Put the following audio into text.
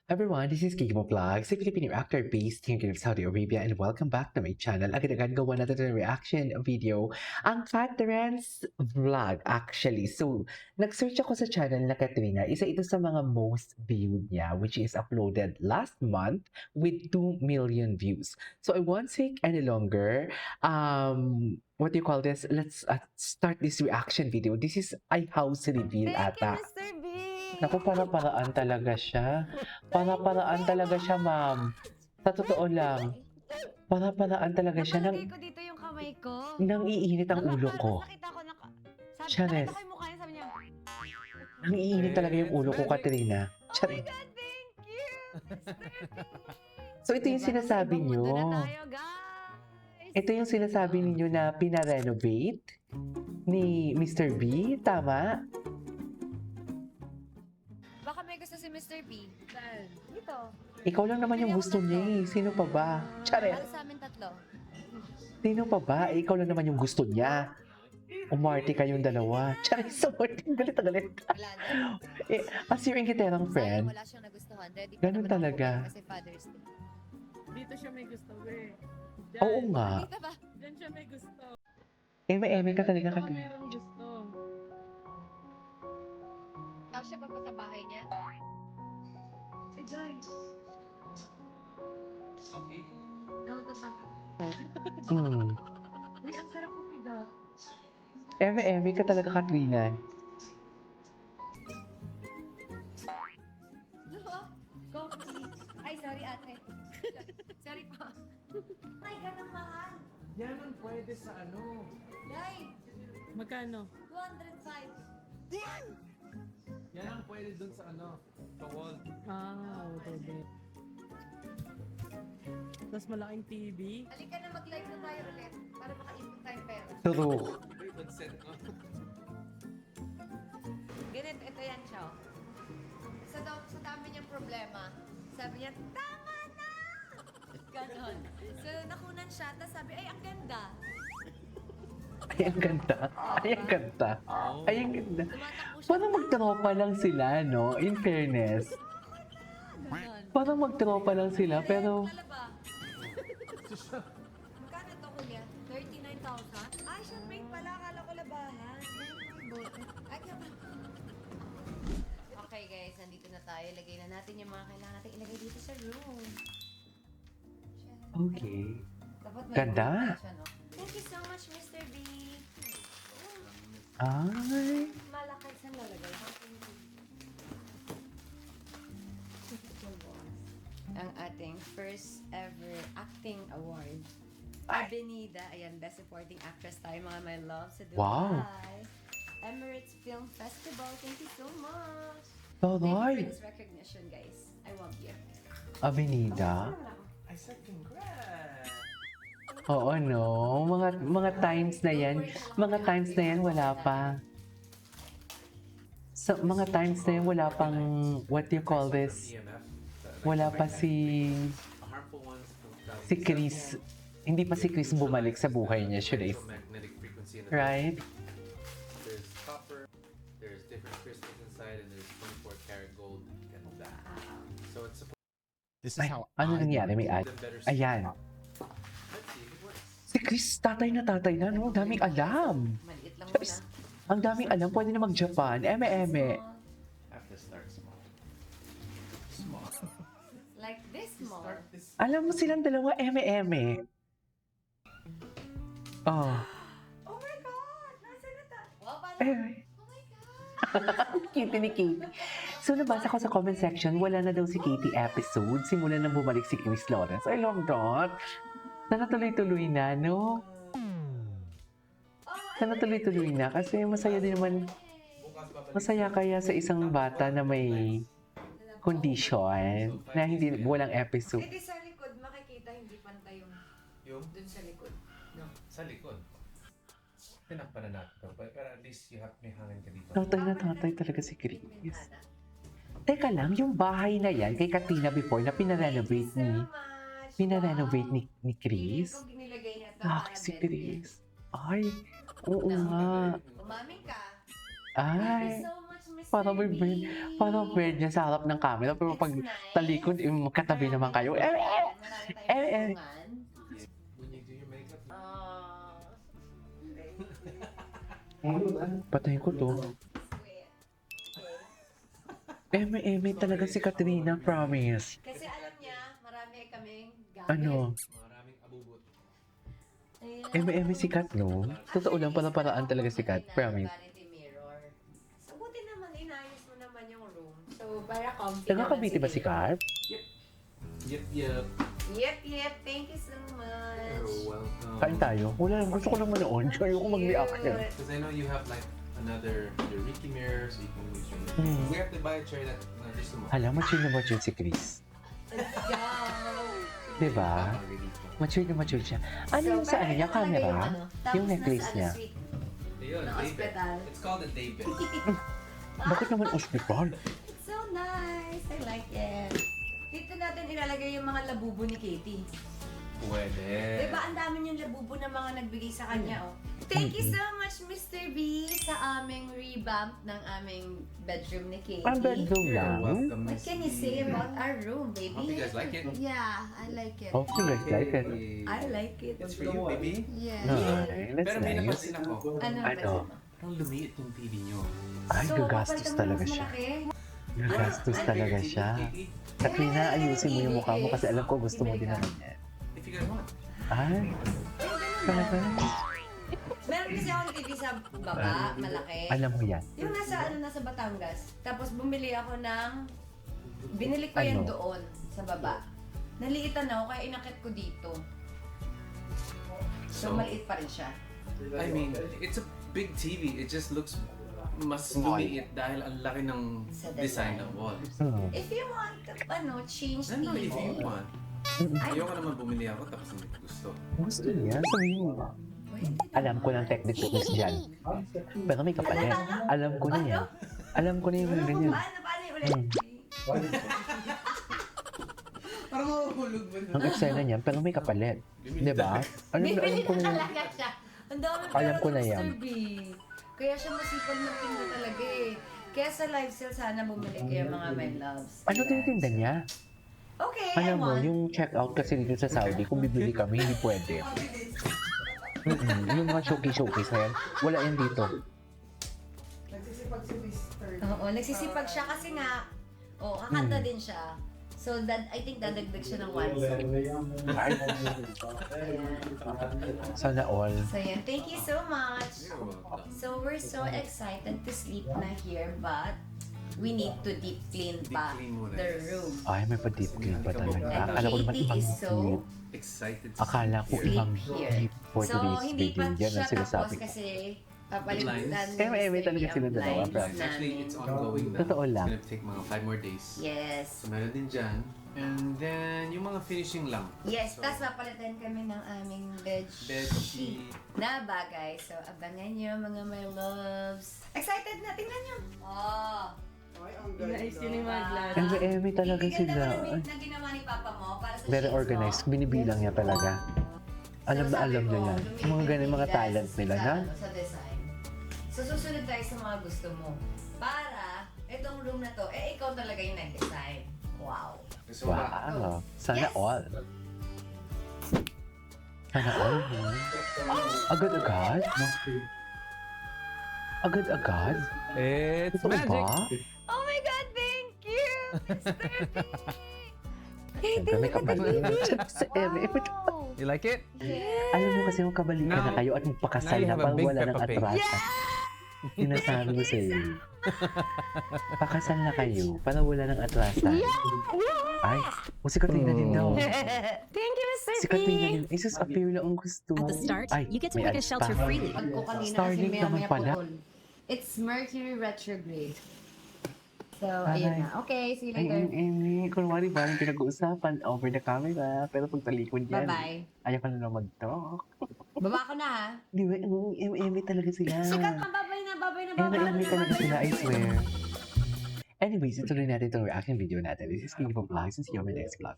Everyone, this is Kikimo Vlogs, a Filipino actor based here in Saudi Arabia, and welcome back to my channel. Agad-agad gawa natin ng reaction video, ang Catherine's Vlog actually. So, nag-search ako sa channel na Katrina. Isa ito sa mga most viewed niya, which is uploaded last month with 2 million views. So, I won't take any longer. What do you call this? Let's start this reaction video. This is a house reveal Thank you, ata. Mr. B! Naku, para-paraan talaga siya. Para-paraan talaga siya, ma'am. Sa totoo lang, para-paraan talaga siya. Napalagay ko dito yung kamay ko. Nang iinit ang ulo ko. Tapos nakita ko, sabi, Chares. nakita ko yung mukha niya, sabi niya, Nang iinit talaga yung ulo ko, Katrina. oh my Charis. God, thank you, Mr. B! So, ito yung Diba, sinasabi nasa ibang nyo. mundo na tayo, guys! Ito yung sinasabi ninyo na pinarenovate ni Mr. B. Tama? Baka may gusto si Mr. B. Saan? Dito. Ikaw lang naman yung gusto niya eh. Sino pa ba? Charis. Para sa amin tatlo. Sino pa ba? Eh, ikaw lang naman yung gusto niya. Umarte kayong dalawa. Charis, umarte. Galit na galit. Wala na. Eh, as your ingiterang Sayang, friend, wala siyang nagustuhan. Ready pa Ganun naman ako talaga. bumili kasi Father's Day. Dito siya may gusto, eh. oo nga. Dito ba? Diyan siya may gusto. Eme-eme ka talaga Baka ka. merong gusto. Tapos siya pa sa bahay niya? Eh, guys. Okay. Hmm. Uy, ang sarap po piga. Eme-eme ka talaga, Katrina. Coffee. Ay, sorry ate. Sorry po. My God, ang mahal. Yan ang pwede sa ano. Yay! Magkano? 205. Yan ang pwede dun sa ano. Sa wall. Okay. Tapos malaking TV. Halika na mag-live na tayo ulit para makaipon tayong pera. True. Ribbon set, no? Ganito, ito yan siya. Oh. Sa dami niyang problema, sabi niya, tama na! Ganon. So, nakunan siya, tapos sabi, ay, ang ganda. Ay, ang ganda. Ay, ang ganda. Ay, ang ganda. Tumatakbo siya. Parang magtropa lang sila, no? In fairness. Ganon. Parang magtropa lang sila, pero... Lalaba. Magkano to, kuya? 39,000? Ay, champagne pala. Akala ko labahan. Ay, okay, guys. Nandito na tayo. Lagay na natin yung mga kailangan natin ilagay dito sa room. Okay. Dapat may Ganda. room pala siya, no? Thank you so much, Mr. B. Ay. Malaki. Saan lalagay? Ang ating first ever acting award. Ay. Avenida, ayan, Best Supporting Actress tayo mga my love sa Dubai. Wow. Emirates Film Festival, thank you so much. Thank you for Taray. this recognition, guys. I love you. Avenida. I said congrats! Oo, no? Mga times na yan. Mga times na yan, wala pa. Sa mga times na yan, wala pang... What do you call this? EMF. Wala pa si... Harmful ones. Si Chris. Hindi pa si Chris bumalik sa buhay niya, should I? Electromagnetic frequency in the Right? There's copper, there's different crystals inside, and there's 24 karat gold and that. So it's supposed This is Ay, how ano I nangyari? May to ad. give them better Ayan. Let's see if it works. Si Chris, tatay na, no? Daming alam. Maliit lang Chris, muna. ang daming alam. Pwede na mag-Japan. Eme-eme. Have to start small. Small. Like this small. Start this. Alam mo silang dalawa, eme-eme. Oh. Oh my God! Nasaan na ta? Wow, paano? Eh. Oh my God! Kitty ni Katie. So, nabasa ko sa comment section, wala na daw si Katie episode. Simula nang bumalik si Chris Lawrence. I love that. Sana tuloy-tuloy na, no? Sana tuloy-tuloy na. Kasi masaya din naman. Bukas babalik. Masaya kaya sa isang bata na may condition na hindi walang episode. Eh, di sa likod, makikita hindi pantay yung Yung dun sa likod. No. sa likod. Tinakpan na natin to. Pero at least may hangin ka dito. Tatay na tatay talaga si Chris. Teka lang, yung bahay na yan kay Katina before na pinarenovate ni Chris. Nilagay niya to Ah, para si bedroom. Chris. Ay, oo nga. Umamin ka. Ay, Thank you so much, Mr. Parang may brain, B. parang brain niya sa harap ng camera, pero It's pag nice. talikod, magkatabi naman kayo. Marami tayong eh. tulungan. When you do your makeup, Patayin ko to. Sweet. Eme talaga si Katrina, promise. Kasi alam niya, marami kaming gamit. Ano? maraming abubot. Ayan. Eme sikat, no? Totoo lang, parang paraan talaga sikat, promise. Vanity mirror. So, buti naman, inayos mo naman yung room. So, para comfy Taga naman Cavite ba si Carp? Yep. Yep. Thank you so You're much. welcome. Kain tayo. Wala lang, gusto ko naman noon. Ayoko mag-react yan. Because I know you have like another your Ricky mirror, so you can use your. Hmm. We have to buy a chair that just mo. Hala, mature na mature si Chris. Diba? Mature na mature siya. Ano yung sa ano niya, camera? Yung necklace niya. Ayun, Ng day bed. ospital. It's called a day bed. Bakit naman hospital? It's so nice. I like it. Dito natin ilalagay yung mga labubo ni Katie. Pwede. Diba, ang dami yung labubo na mga nagbigay sa kanya, oh. Thank you so much, Mr. B, sa aming revamp ng aming bedroom ni Katie. Ang bedroom You're lang. welcome, What Miss can you say B. about our room, baby? Hope you guys like it. Yeah, I like it. Hope you guys like it. I like it. It's for you, baby. Yeah. Ay, that's Pero may nice. napansin ako. Ano? Ano? Parang lumiit yung TV nyo. Ay, So, gagastos kapalitan mo talaga mas siya. malaki. Gagastos talaga siya. Katrina, ayusin mo yung mukha mo kasi alam ko gusto mo din naman yan. If you guys want. Ay, talaga. Meron kasi ako TV sa baba, malaki. Alam mo yan. Yung nasa Batangas. Tapos bumili ako ng, binili ko yan Ano? doon, sa baba. Naliitan ako, kaya inakit ko dito. So, So, maliit pa rin siya. I mean, it's a big TV. It just looks mas Small. lumiit dahil ang laki ng Sa design design. ng wall. If you want to, change Ano, TV. if you want. Ayoko naman bumili ako tapos hindi ko gusto. Gusto niya, sabihin mo. Alam ko ng techniques dyan. Pero may kapalit. Alam ko na yan. Alam ko na yung ganyan. Paano yung ulit? Parang mahuhulog ba Ang eksena niyan, pero may kapalit. Diba? Alam Bibili ko na na yan. talaga siya. Ang dami Alam pera ko ni na Mr. yan. B. Kaya siya masipag na tinda talaga eh. Kaya sa live sale sana bumili kayo mga my loves. Ano tinitinda niya? Okay, Alam I mo, want. yung check-out kasi dito sa Saudi, kung bibili kami, hindi pwede. Yung mga showcase na yan, wala yan dito. Oo, nagsisipag siya kasi nga, kakanta din siya. So, I think dadagdag siya ng one song. Sana all. So, yan. Thank you so much. You're welcome. So, we're so excited to sleep na here, but we need to deep clean pa Deep clean muna, the yes. room. Ay, may pa-deep clean pa talaga. And Akala ko naman Katie ibang is so deep. Excited to Akala ko Sleep ibang here. deep for So, today's hindi video. pa Yan siya ang sinasabi tapos ko. kasi papalitan Eh, may talaga sila dalawa, blinds promise. Actually, namin. it's ongoing na. Totoo lang. It's gonna take mga 5 more days. Yes. So, meron din dyan. And then, yung mga finishing lang. Yes, So, tapos papalitan kami ng aming bed bed sheet sheet. na bagay. So, abangan nyo mga my loves. Excited na, tingnan nyo. Oh. Nice yun yung mga glass. Eme talaga Hindi sila. ganda Ay, na ginawa ni Papa mo para sa very shades mo. organized. Binibilang niya talaga. Alam na sabi alam niya ko, yan. lumilipid Mga ganun, mga guys talent nila sa, na. Sa design. So, susunod tayo sa mga gusto mo. Para, itong room na to, ikaw talaga yung nag-design. Wow. So, Wow. Sana Yes. all. Sana all. Agad-agad? Agad-agad? It's Ito magic. ba? Oh my God, thank you, Mr. B! Hey, Siyempre, may kapalit. Sa Eme. Wow! You like it? Yes! Alam mo kasi yung kabalikan na Now- kayo at magpakasal now you na have a parang big wala ng Peppa Pig. atrasan. Sinasabi ko sa iyo. Pakasal na kayo para wala ng atrasan. Ay, si Katrina din daw. Thank you, Mr. Si Katrina din. Isus, appear na ang gusto. At the start, Ay, you get to may pick a ads shelter pa. freely. Pag ko kanina kasi Starlink maya naman maya pala. putol. It's Mercury retrograde. So, Ay. ayun na. Okay, see you Ay, later. Amy, kunwari ba yung pinag-uusapan over the camera, pero pag talikod yan, Bye-bye. ayaw ka na lang mag-talk. Baba ko na ha. Di ba, Amy talaga sila. Sikat na, babay na, babay na, babay na. Amy talaga sila, I swear. Anyways, ituloy natin itong reaction video natin. This is King of Vlogs and see you on my next vlog.